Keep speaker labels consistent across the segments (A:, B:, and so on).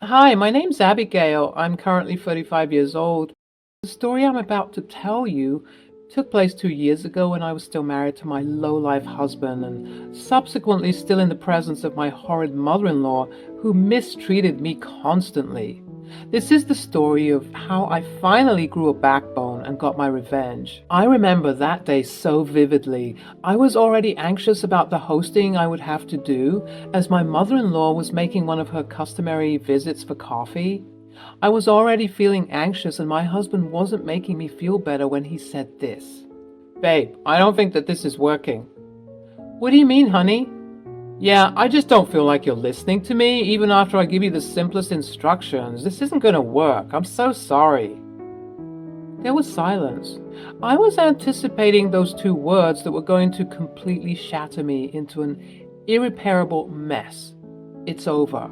A: Hi, my name's Abigail. I'm currently 35 years old. The story I'm about to tell you took place 2 years ago when I was still married to my low-life husband and subsequently still in the presence of my horrid mother-in-law who mistreated me constantly. This is the story of how I finally grew a backbone and got my revenge. I remember that day so vividly. I was already anxious about the hosting I would have to do, as my mother-in-law was making one of her customary visits for coffee. I was already feeling anxious, and my husband wasn't making me feel better when he said this. Babe, I don't think that this is working. What do you mean, honey? Yeah, I just don't feel like you're listening to me, even after I give you the simplest instructions. This isn't gonna work. I'm so sorry. There was silence. I was anticipating those two words that were going to completely shatter me into an irreparable mess. It's over.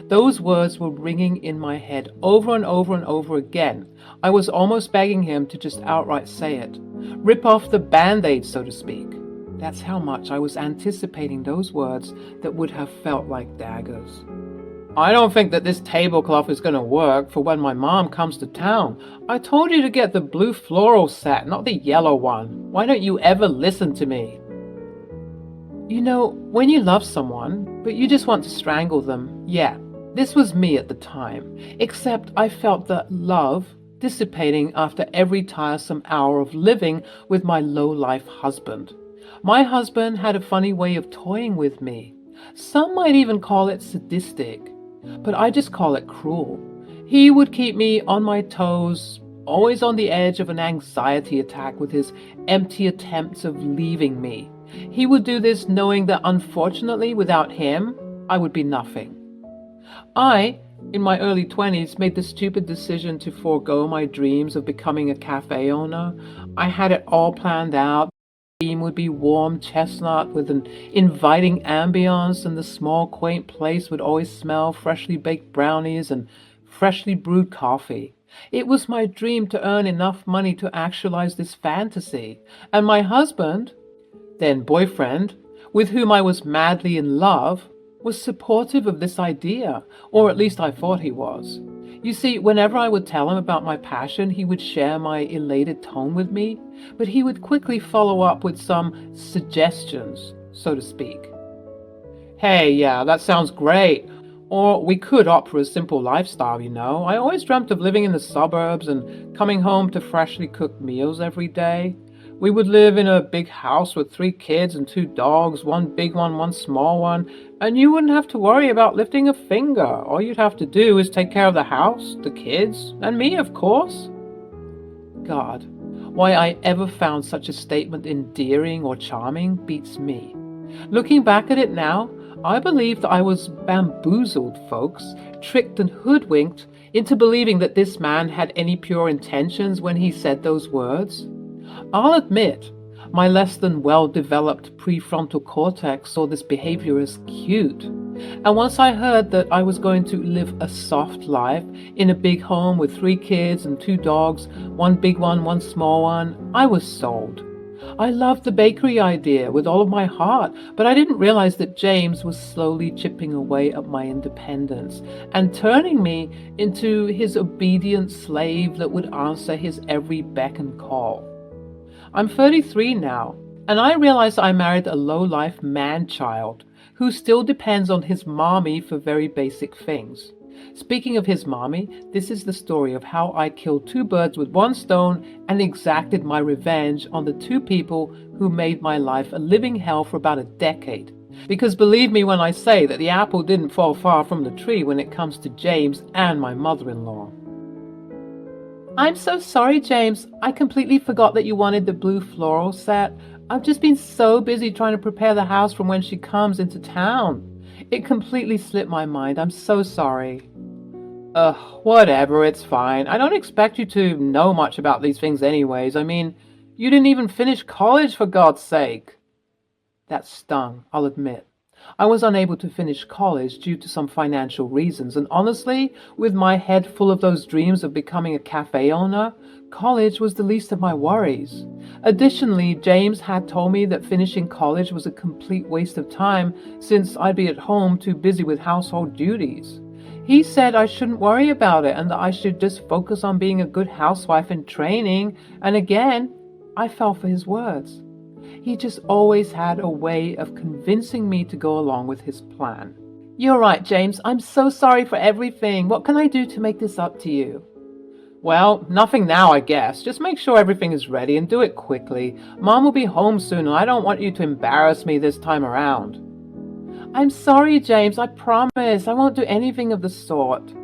A: Those words were ringing in my head over and over and over again. I was almost begging him to just outright say it. Rip off the band-aid, so to speak. That's how much I was anticipating those words that would have felt like daggers. I don't think that this tablecloth is going to work for when my mom comes to town. I told you to get the blue floral set, not the yellow one. Why don't you ever listen to me? You know, when you love someone, but you just want to strangle them, yeah, this was me at the time, except I felt the love dissipating after every tiresome hour of living with my low-life husband. My husband had a funny way of toying with me. Some might even call it sadistic, but I just call it cruel. He would keep me on my toes, always on the edge of an anxiety attack with his empty attempts of leaving me. He would do this knowing that unfortunately without him, I would be nothing. I, in my early 20s, made the stupid decision to forego my dreams of becoming a cafe owner. I had it all planned out. The theme would be warm chestnut with an inviting ambiance, and the small, quaint place would always smell freshly baked brownies and freshly brewed coffee. It was my dream to earn enough money to actualize this fantasy, and my husband, then boyfriend, with whom I was madly in love, was supportive of this idea, or at least I thought he was. You see, whenever I would tell him about my passion, he would share my elated tone with me, but he would quickly follow up with some suggestions, so to speak. Hey, yeah, that sounds great. Or we could opt for a simple lifestyle, you know. I always dreamt of living in the suburbs and coming home to freshly cooked meals every day. We would live in a big house with 3 kids and 2 dogs, one big one, one small one, and you wouldn't have to worry about lifting a finger. All you'd have to do is take care of the house, the kids, and me, of course. God, why I ever found such a statement endearing or charming beats me. Looking back at it now, I believe that I was bamboozled, folks, tricked and hoodwinked into believing that this man had any pure intentions when he said those words. I'll admit, my less than well-developed prefrontal cortex saw this behavior as cute. And once I heard that I was going to live a soft life in a big home with 3 kids and 2 dogs, one big one, one small one, I was sold. I loved the bakery idea with all of my heart, but I didn't realize that James was slowly chipping away at my independence and turning me into his obedient slave that would answer his every beck and call. I'm 33 now, and I realize I married a low-life man-child who still depends on his mommy for very basic things. Speaking of his mommy, this is the story of how I killed 2 birds with one stone and exacted my revenge on the 2 people who made my life a living hell for about a decade. Because believe me when I say that the apple didn't fall far from the tree when it comes to James and my mother-in-law. I'm so sorry, James. I completely forgot that you wanted the blue floral set. I've just been so busy trying to prepare the house from when she comes into town. It completely slipped my mind. I'm so sorry. Whatever, it's fine. I don't expect you to know much about these things anyways. I mean, you didn't even finish college, for God's sake. That stung, I'll admit. I was unable to finish college due to some financial reasons, and honestly, with my head full of those dreams of becoming a cafe owner, college was the least of my worries. Additionally, James had told me that finishing college was a complete waste of time since I'd be at home too busy with household duties. He said I shouldn't worry about it and that I should just focus on being a good housewife in training, and again, I fell for his words. He just always had a way of convincing me to go along with his plan. You're right, James. I'm so sorry for everything. What can I do to make this up to you? Well, nothing now, I guess. Just make sure everything is ready and do it quickly. Mom will be home soon and I don't want you to embarrass me this time around. I'm sorry, James. I promise. I won't do anything of the sort.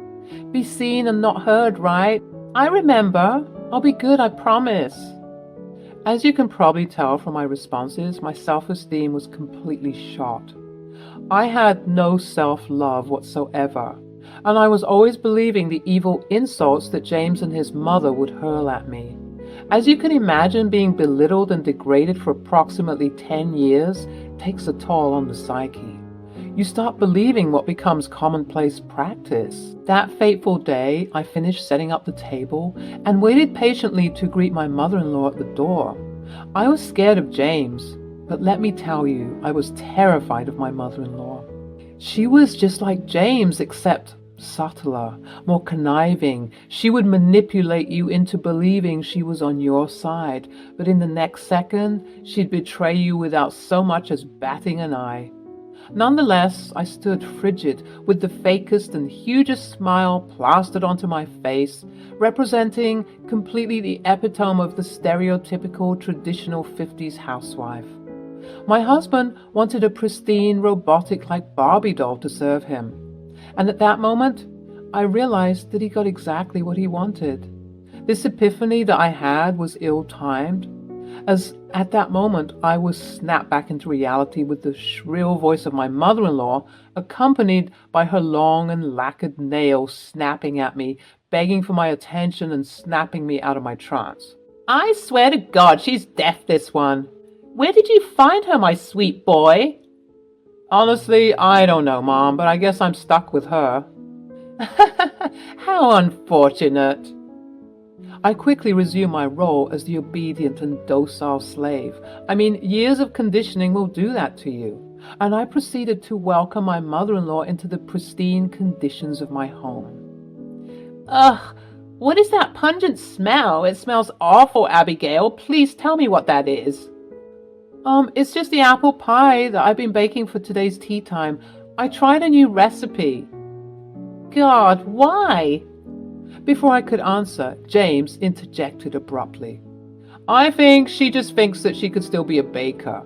A: Be seen and not heard, right? I remember. I'll be good, I promise. As you can probably tell from my responses, my self-esteem was completely shot. I had no self-love whatsoever, and I was always believing the evil insults that James and his mother would hurl at me. As you can imagine, being belittled and degraded for approximately 10 years takes a toll on the psyche. You start believing what becomes commonplace practice. That fateful day, I finished setting up the table and waited patiently to greet my mother-in-law at the door. I was scared of James, but let me tell you, I was terrified of my mother-in-law. She was just like James, except subtler, more conniving. She would manipulate you into believing she was on your side, but in the next second, she'd betray you without so much as batting an eye. Nonetheless, I stood frigid, with the fakest and hugest smile plastered onto my face, representing completely the epitome of the stereotypical traditional 50s housewife. My husband wanted a pristine, robotic-like Barbie doll to serve him. And at that moment, I realized that he got exactly what he wanted. This epiphany that I had was ill-timed, as at that moment I was snapped back into reality with the shrill voice of my mother-in-law, accompanied by her long and lacquered nails snapping at me, begging for my attention and snapping me out of my trance. I swear to God, she's deaf, this one. Where did you find her, my sweet boy? Honestly, I don't know, Mom, but I guess I'm stuck with her. How unfortunate. I quickly resumed my role as the obedient and docile slave. I mean, years of conditioning will do that to you. And I proceeded to welcome my mother-in-law into the pristine conditions of my home. Ugh, what is that pungent smell? It smells awful, Abigail. Please tell me what that is. It's just the apple pie that I've been baking for today's tea time. I tried a new recipe. God, why? Before I could answer, James interjected abruptly. I think she just thinks that she could still be a baker.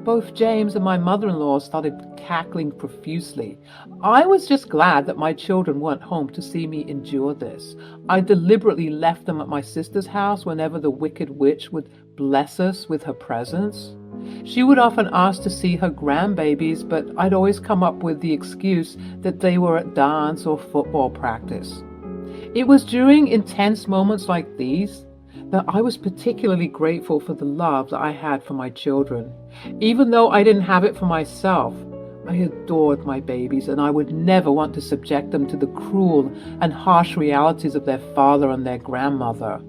A: Both James and my mother-in-law started cackling profusely. I was just glad that my children weren't home to see me endure this. I deliberately left them at my sister's house whenever the wicked witch would bless us with her presence. She would often ask to see her grandbabies, but I'd always come up with the excuse that they were at dance or football practice. It was during intense moments like these that I was particularly grateful for the love that I had for my children. Even though I didn't have it for myself, I adored my babies, and I would never want to subject them to the cruel and harsh realities of their father and their grandmother.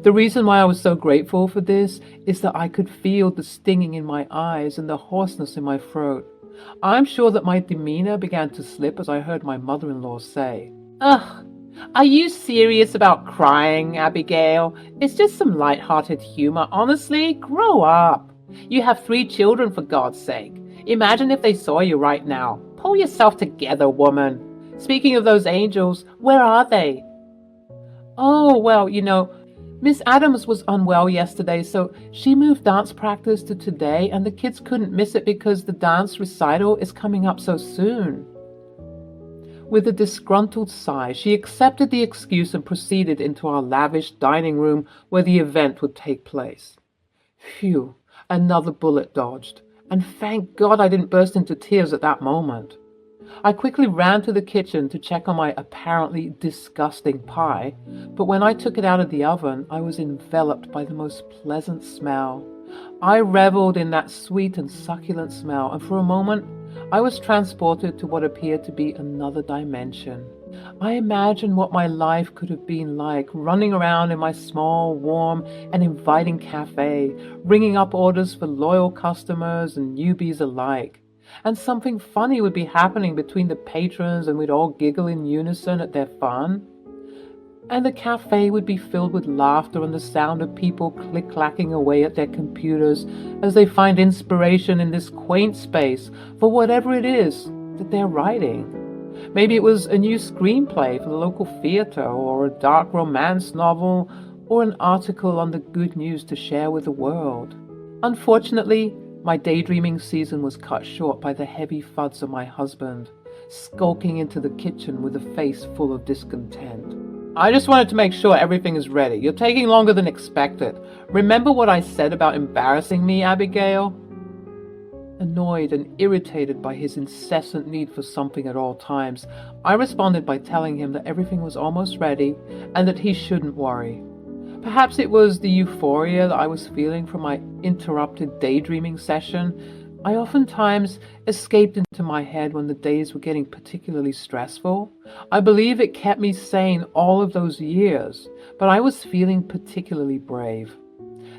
A: The reason why I was so grateful for this is that I could feel the stinging in my eyes and the hoarseness in my throat. I'm sure that my demeanor began to slip as I heard my mother-in-law say, Ugh, are you serious about crying, Abigail? It's just some light-hearted humor. Honestly, grow up. You have 3 children, for God's sake. Imagine if they saw you right now. Pull yourself together, woman. Speaking of those angels, where are they? Oh, well, Miss Adams was unwell yesterday, so she moved dance practice to today, and the kids couldn't miss it because the dance recital is coming up so soon. With a disgruntled sigh, she accepted the excuse and proceeded into our lavish dining room where the event would take place. Phew, another bullet dodged, and thank God I didn't burst into tears at that moment. I quickly ran to the kitchen to check on my apparently disgusting pie, but when I took it out of the oven, I was enveloped by the most pleasant smell. I reveled in that sweet and succulent smell, and for a moment, I was transported to what appeared to be another dimension. I imagined what my life could have been like, running around in my small, warm, and inviting cafe, ringing up orders for loyal customers and newbies alike. And something funny would be happening between the patrons, and we'd all giggle in unison at their fun. And the cafe would be filled with laughter and the sound of people click-clacking away at their computers as they find inspiration in this quaint space for whatever it is that they're writing. Maybe it was a new screenplay for the local theater, or a dark romance novel, or an article on the good news to share with the world. Unfortunately, my daydreaming season was cut short by the heavy thuds of my husband, skulking into the kitchen with a face full of discontent. I just wanted to make sure everything is ready. You're taking longer than expected. Remember what I said about embarrassing me, Abigail? Annoyed and irritated by his incessant need for something at all times, I responded by telling him that everything was almost ready and that he shouldn't worry. Perhaps it was the euphoria that I was feeling from my interrupted daydreaming session. I oftentimes escaped into my head when the days were getting particularly stressful. I believe it kept me sane all of those years, but I was feeling particularly brave.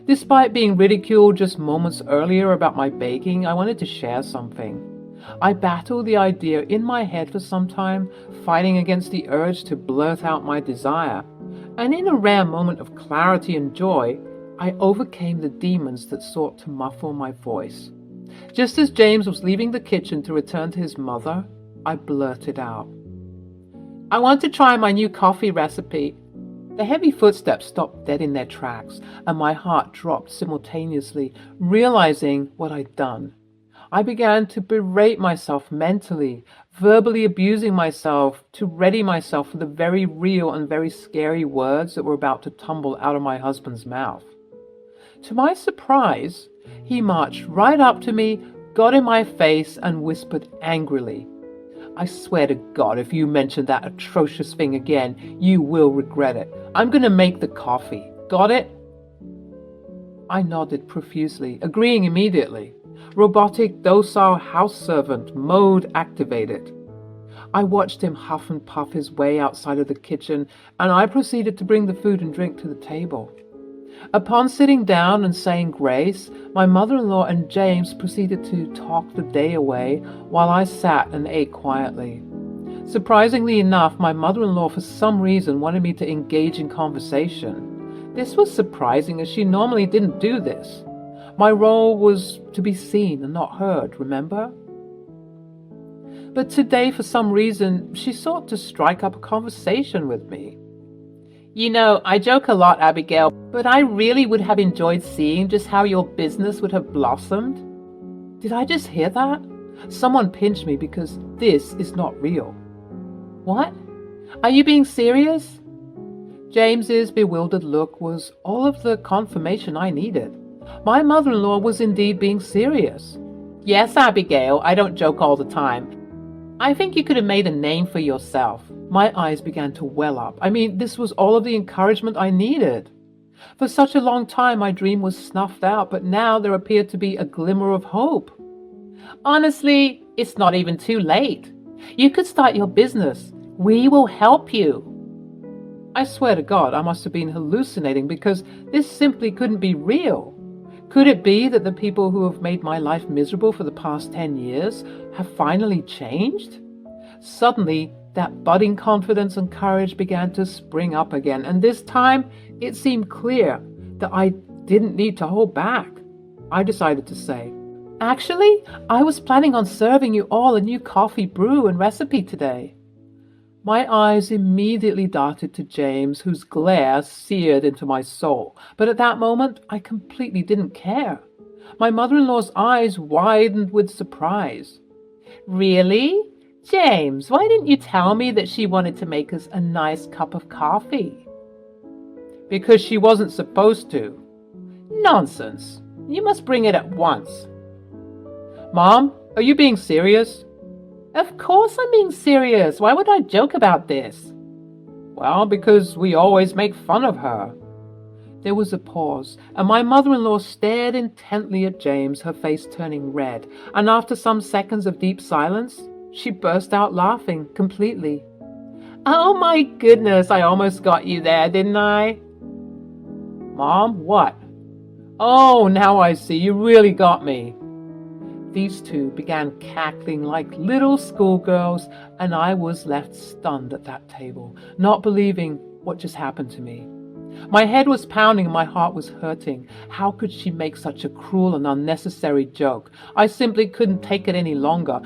A: Despite being ridiculed just moments earlier about my baking, I wanted to share something. I battled the idea in my head for some time, fighting against the urge to blurt out my desire. And in a rare moment of clarity and joy, I overcame the demons that sought to muffle my voice. Just as James was leaving the kitchen to return to his mother, I blurted out, "I want to try my new coffee recipe." The heavy footsteps stopped dead in their tracks, and my heart dropped simultaneously, realizing what I'd done. I began to berate myself mentally, verbally abusing myself to ready myself for the very real and very scary words that were about to tumble out of my husband's mouth. To my surprise, he marched right up to me, got in my face, and whispered angrily, "I swear to God, if you mention that atrocious thing again, you will regret it. I'm going to make the coffee. Got it?" I nodded profusely, agreeing immediately. Robotic, docile house servant mode activated. I watched him huff and puff his way outside of the kitchen, and I proceeded to bring the food and drink to the table. Upon sitting down and saying grace, my mother-in-law and James proceeded to talk the day away while I sat and ate quietly. Surprisingly enough, my mother-in-law for some reason wanted me to engage in conversation. This was surprising, as she normally didn't do this. My role was to be seen and not heard, remember? But today, for some reason, she sought to strike up a conversation with me. "You know, I joke a lot, Abigail, but I really would have enjoyed seeing just how your business would have blossomed." Did I just hear that? Someone pinched me, because this is not real. What? Are you being serious? James's bewildered look was all of the confirmation I needed. My mother-in-law was indeed being serious. "Yes, Abigail, I don't joke all the time. I think you could have made a name for yourself." My eyes began to well up. I mean, this was all of the encouragement I needed. For such a long time, my dream was snuffed out, but now there appeared to be a glimmer of hope. "Honestly, it's not even too late. You could start your business. We will help you." I swear to God, I must have been hallucinating, because this simply couldn't be real. Could it be that the people who have made my life miserable for the past 10 years have finally changed? Suddenly, that budding confidence and courage began to spring up again, and this time it seemed clear that I didn't need to hold back. I decided to say, "Actually, I was planning on serving you all a new coffee brew and recipe today." My eyes immediately darted to James, whose glare seared into my soul. But at that moment, I completely didn't care. My mother-in-law's eyes widened with surprise. "Really? James, why didn't you tell me that she wanted to make us a nice cup of coffee?" "Because she wasn't supposed to." "Nonsense. You must bring it at once." "Mom, are you being serious?" "Of course I'm being serious. Why would I joke about this?" "Well, because we always make fun of her." There was a pause, and my mother-in-law stared intently at James, her face turning red, and after some seconds of deep silence, she burst out laughing completely. "Oh my goodness, I almost got you there, didn't I?" "Mom, what?" "Oh, now I see. You really got me." these two began cackling like little schoolgirls, and I was left stunned at that table, not believing what just happened to me. My head was pounding and my heart was hurting. How could she make such a cruel and unnecessary joke? I simply couldn't take it any longer.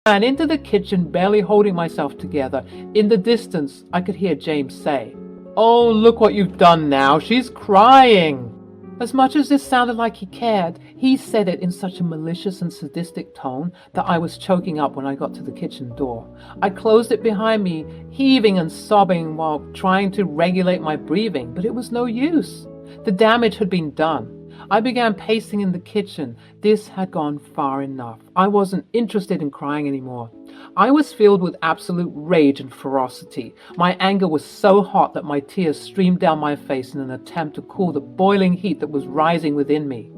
A: I ran into the kitchen, barely holding myself together. In the distance, I could hear James say, "Oh, look what you've done now. She's crying." As much as this sounded like he cared, he said it in such a malicious and sadistic tone that I was choking up when I got to the kitchen door. I closed it behind me, heaving and sobbing while trying to regulate my breathing, but it was no use. The damage had been done. I began pacing in the kitchen. This had gone far enough. I wasn't interested in crying anymore. I was filled with absolute rage and ferocity. My anger was so hot that my tears streamed down my face in an attempt to cool the boiling heat that was rising within me.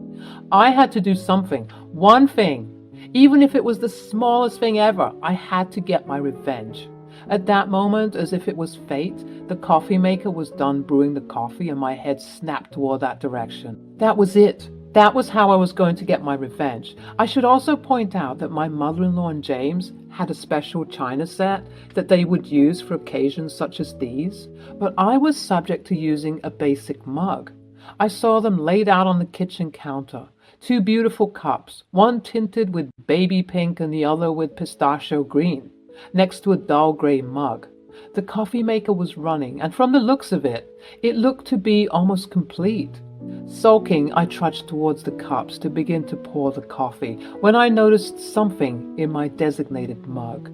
A: I had to do something, one thing. Even if it was the smallest thing ever, I had to get my revenge. At that moment, as if it was fate, the coffee maker was done brewing the coffee and my head snapped toward that direction. That was it. That was how I was going to get my revenge. I should also point out that my mother-in-law and James had a special china set that they would use for occasions such as these, but I was subject to using a basic mug. I saw them laid out on the kitchen counter. Two beautiful cups, one tinted with baby pink and the other with pistachio green, next to a dull gray mug. The coffee maker was running, and from the looks of it, it looked to be almost complete. Sulking, I trudged towards the cups to begin to pour the coffee when I noticed something in my designated mug.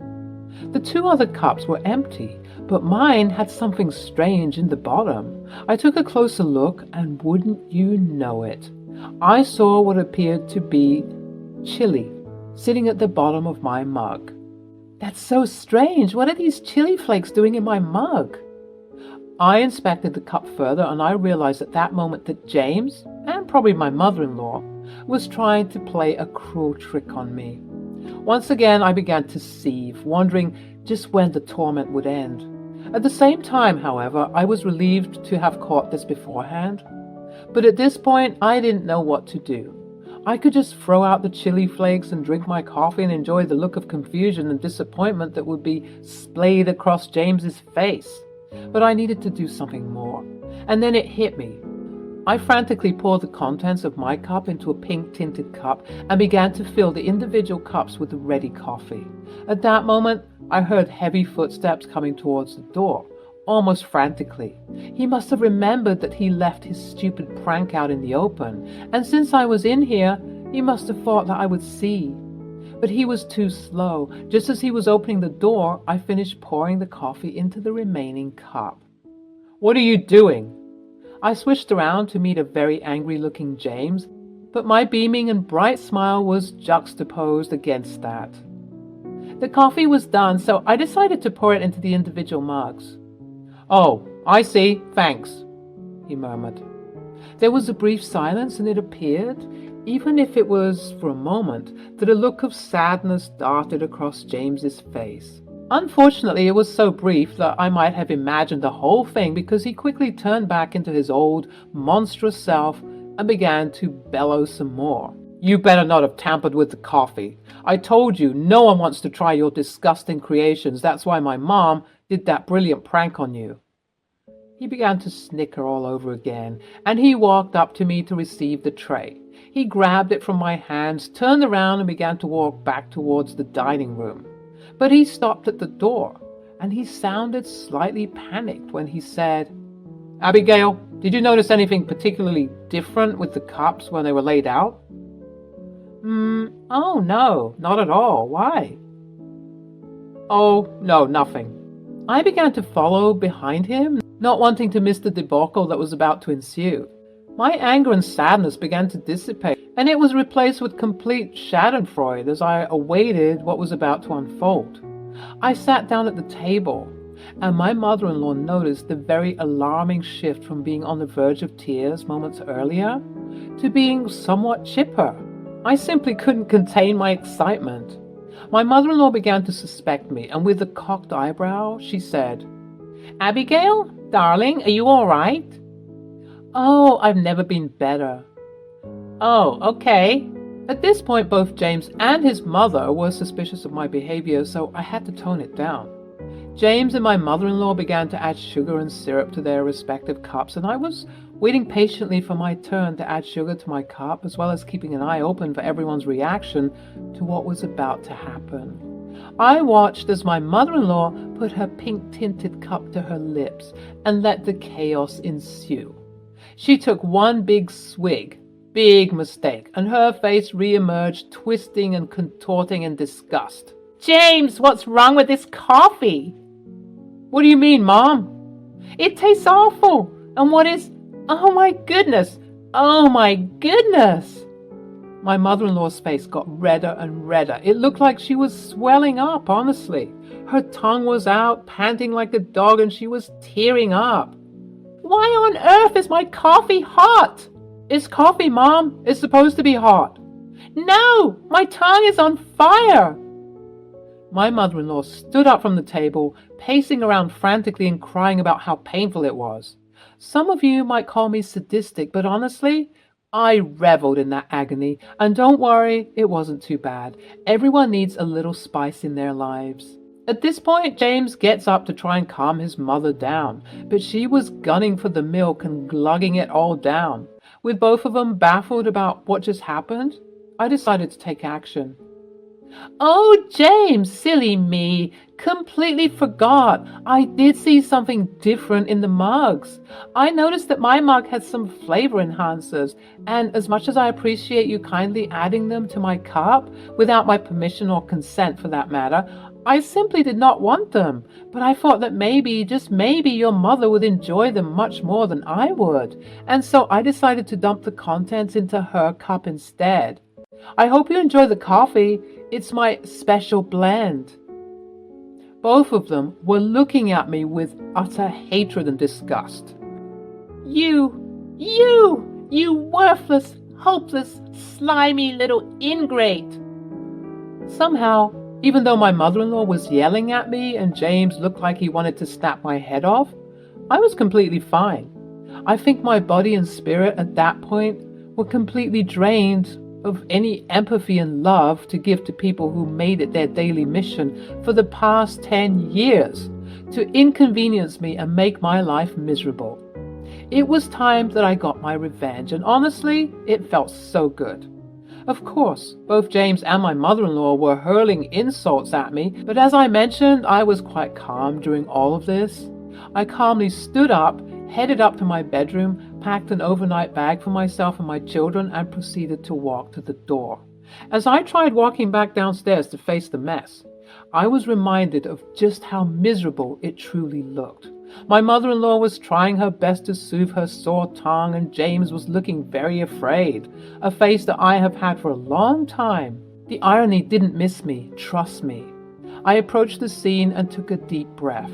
A: The two other cups were empty, but mine had something strange in the bottom. I took a closer look, and wouldn't you know it, I saw what appeared to be chili sitting at the bottom of my mug. That's so strange. What are these chili flakes doing in my mug? I inspected the cup further, and I realized at that moment that James, and probably my mother-in-law, was trying to play a cruel trick on me. Once again, I began to seethe, wondering just when the torment would end. At the same time, however, I was relieved to have caught this beforehand. But at this point, I didn't know what to do. I could just throw out the chili flakes and drink my coffee and enjoy the look of confusion and disappointment that would be splayed across James's face. But I needed to do something more. And then it hit me. I frantically poured the contents of my cup into a pink-tinted cup and began to fill the individual cups with the ready coffee. At that moment, I heard heavy footsteps coming towards the door, almost frantically. He must have remembered that he left his stupid prank out in the open, and since I was in here, he must have thought that I would see. But he was too slow. Just as he was opening the door, I finished pouring the coffee into the remaining cup. "What are you doing?" I switched around to meet a very angry-looking James, but my beaming and bright smile was juxtaposed against that. The coffee was done, so I decided to pour it into the individual mugs. "Oh, I see. Thanks," he murmured. There was a brief silence, and it appeared, even if it was for a moment, that a look of sadness darted across James's face. Unfortunately, it was so brief that I might have imagined the whole thing, because he quickly turned back into his old, monstrous self and began to bellow some more. "You better not have tampered with the coffee. I told you, no one wants to try your disgusting creations. That's why my mom did that brilliant prank on you." He began to snicker all over again, and he walked up to me to receive the tray. He grabbed it from my hands, turned around, and began to walk back towards the dining room. But he stopped at the door, and he sounded slightly panicked when he said, "Abigail, did you notice anything particularly different with the cups when they were laid out?" Oh, no, not at all. Why?" "Oh, no, nothing." I began to follow behind him, not wanting to miss the debacle that was about to ensue. My anger and sadness began to dissipate, and it was replaced with complete schadenfreude as I awaited what was about to unfold. I sat down at the table, and my mother-in-law noticed the very alarming shift from being on the verge of tears moments earlier to being somewhat chipper. I simply couldn't contain my excitement. My mother-in-law began to suspect me, and with a cocked eyebrow, she said, "Abigail, darling, are you all right?" "Oh, I've never been better." "Oh, okay." At this point, both James and his mother were suspicious of my behavior, so I had to tone it down. James and my mother-in-law began to add sugar and syrup to their respective cups, and I was waiting patiently for my turn to add sugar to my cup, as well as keeping an eye open for everyone's reaction to what was about to happen. I watched as my mother-in-law put her pink-tinted cup to her lips and let the chaos ensue. She took one big swig, big mistake, and her face re-emerged, twisting and contorting in disgust. "James, what's wrong with this coffee?" "What do you mean, Mom?" "It tastes awful. And what is... Oh my goodness! Oh my goodness!" My mother-in-law's face got redder and redder. It looked like she was swelling up, honestly. Her tongue was out, panting like a dog, and she was tearing up. "Why on earth is my coffee hot?" "It's coffee, Mom. It's supposed to be hot." "No, my tongue is on fire." My mother-in-law stood up from the table, pacing around frantically and crying about how painful it was. Some of you might call me sadistic, but honestly, I reveled in that agony. And don't worry, it wasn't too bad. Everyone needs a little spice in their lives. At this point, James gets up to try and calm his mother down, but she was gunning for the milk and glugging it all down. With both of them baffled about what just happened, I decided to take action. "Oh, James, silly me, completely forgot. I did see something different in the mugs. I noticed that my mug had some flavor enhancers, and as much as I appreciate you kindly adding them to my cup, without my permission or consent for that matter, I simply did not want them, but I thought that maybe, just maybe, your mother would enjoy them much more than I would, and so I decided to dump the contents into her cup instead. I hope you enjoy the coffee. It's my special blend." Both of them were looking at me with utter hatred and disgust. You worthless, hopeless, slimy little ingrate." Somehow, even though my mother-in-law was yelling at me and James looked like he wanted to snap my head off, I was completely fine. I think my body and spirit at that point were completely drained of any empathy and love to give to people who made it their daily mission for the past 10 years to inconvenience me and make my life miserable. It was time that I got my revenge, and honestly, it felt so good. Of course, both James and my mother-in-law were hurling insults at me, but as I mentioned, I was quite calm during all of this. I calmly stood up, headed up to my bedroom, packed an overnight bag for myself and my children, and proceeded to walk to the door. As I tried walking back downstairs to face the mess, I was reminded of just how miserable it truly looked. My mother-in-law was trying her best to soothe her sore tongue, and James was looking very afraid, a face that I have had for a long time. The irony didn't miss me, trust me. I approached the scene and took a deep breath.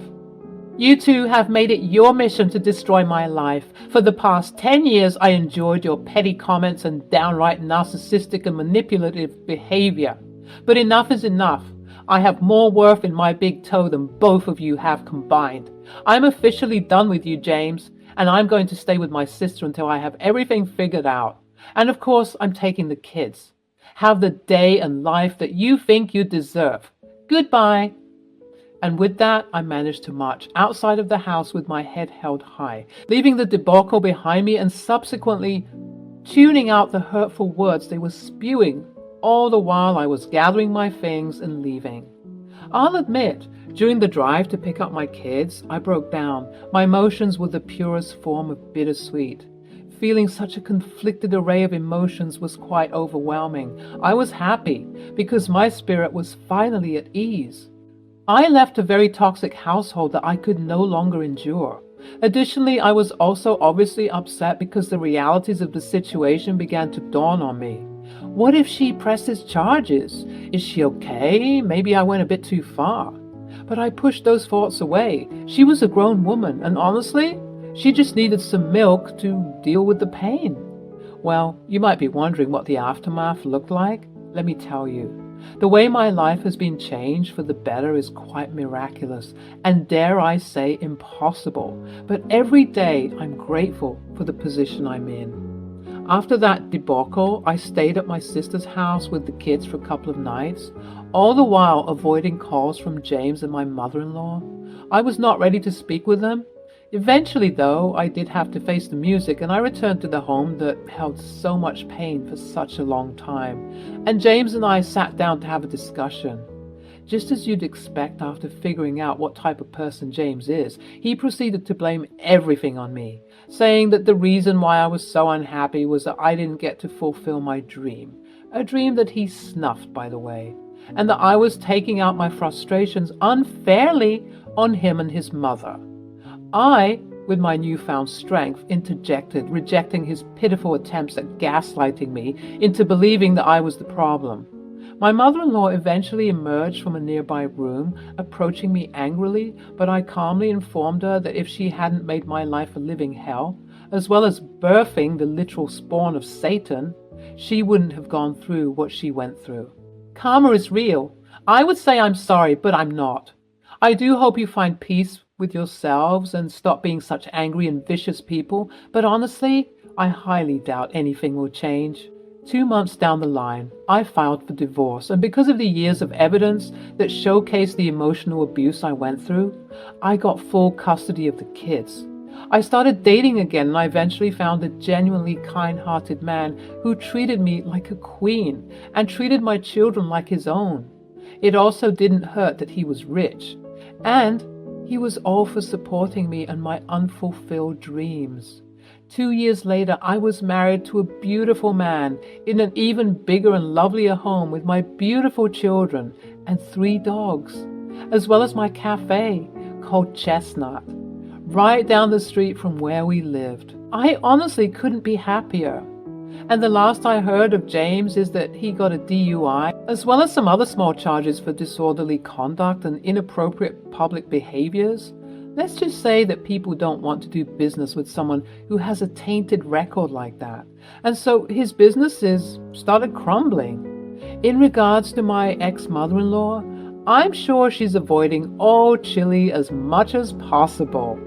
A: "You two have made it your mission to destroy my life. For the past 10 years, I enjoyed your petty comments and downright narcissistic and manipulative behavior. But enough is enough. I have more worth in my big toe than both of you have combined. I'm officially done with you, James, and I'm going to stay with my sister until I have everything figured out. And of course, I'm taking the kids. Have the day and life that you think you deserve. Goodbye." And with that, I managed to march outside of the house with my head held high, leaving the debacle behind me and subsequently tuning out the hurtful words they were spewing, all the while I was gathering my things and leaving. I'll admit, during the drive to pick up my kids, I broke down. My emotions were the purest form of bittersweet. Feeling such a conflicted array of emotions was quite overwhelming. I was happy because my spirit was finally at ease. I left a very toxic household that I could no longer endure. Additionally, I was also obviously upset because the realities of the situation began to dawn on me. What if she presses charges? Is she okay? Maybe I went a bit too far. But I pushed those thoughts away. She was a grown woman, and honestly, she just needed some milk to deal with the pain. Well, you might be wondering what the aftermath looked like. Let me tell you. The way my life has been changed for the better is quite miraculous, and dare I say impossible. But every day I'm grateful for the position I'm in. After that debacle, I stayed at my sister's house with the kids for a couple of nights, all the while avoiding calls from James and my mother-in-law. I was not ready to speak with them. Eventually, though, I did have to face the music, and I returned to the home that held so much pain for such a long time. And James and I sat down to have a discussion. Just as you'd expect after figuring out what type of person James is, he proceeded to blame everything on me, saying that the reason why I was so unhappy was that I didn't get to fulfill my dream, a dream that he snuffed, by the way, and that I was taking out my frustrations unfairly on him and his mother. I, with my newfound strength, interjected, rejecting his pitiful attempts at gaslighting me into believing that I was the problem. My mother-in-law eventually emerged from a nearby room, approaching me angrily, but I calmly informed her that if she hadn't made my life a living hell, as well as birthing the literal spawn of Satan, she wouldn't have gone through what she went through. Karma is real. I would say I'm sorry, but I'm not. I do hope you find peace with yourselves and stop being such angry and vicious people, but honestly, I highly doubt anything will change. 2 months down the line, I filed for divorce, and because of the years of evidence that showcased the emotional abuse I went through, I got full custody of the kids. I started dating again, and I eventually found a genuinely kind-hearted man who treated me like a queen and treated my children like his own. It also didn't hurt that he was rich, and he was all for supporting me and my unfulfilled dreams. 2 years later, I was married to a beautiful man in an even bigger and lovelier home with my beautiful children and 3 dogs, as well as my cafe called Chestnut, right down the street from where we lived. I honestly couldn't be happier. And the last I heard of James is that he got a DUI, as well as some other small charges for disorderly conduct and inappropriate public behaviors. Let's just say that people don't want to do business with someone who has a tainted record like that. And so his businesses started crumbling. In regards to my ex-mother-in-law, I'm sure she's avoiding all chili as much as possible.